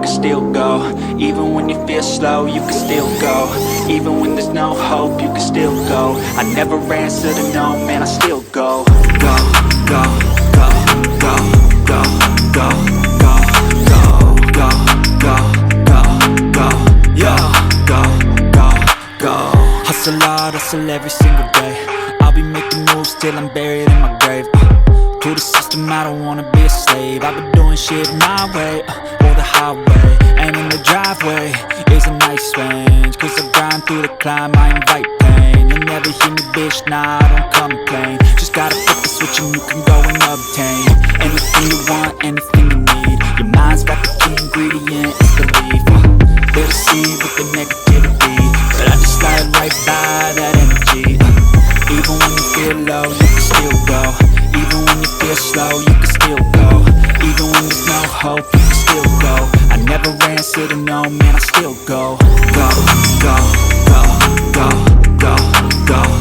can still go. Even when you feel slow, you can still go. Even when there's no hope, you can still go. I never answer to no, man, I still go. Go, go, go, go, go, go, go, go, go, go, go, go, yo, go, go, go. Hustle hard, hustle every single day. I'll be making moves till I'm buried in my grave. To the system, I don't wanna be a slave. I've been doing shit my way, or the highway. And in the driveway is a nice range, cause I grind through the climb, I invite pain. You'll never hear me, bitch, nah, I don't complain. Just gotta flip the switch and you can go and obtain anything you want, anything you need. Your mind's got the key ingredient, it's belief. They're deceived with the negativity, but I just slide right by that energy. Even when you feel low, you can still go. Even when you feel slow, you can still go. Even when there's no hope, you can still go. I never answer to no, man, I still go. Go, go, go, go, go, go.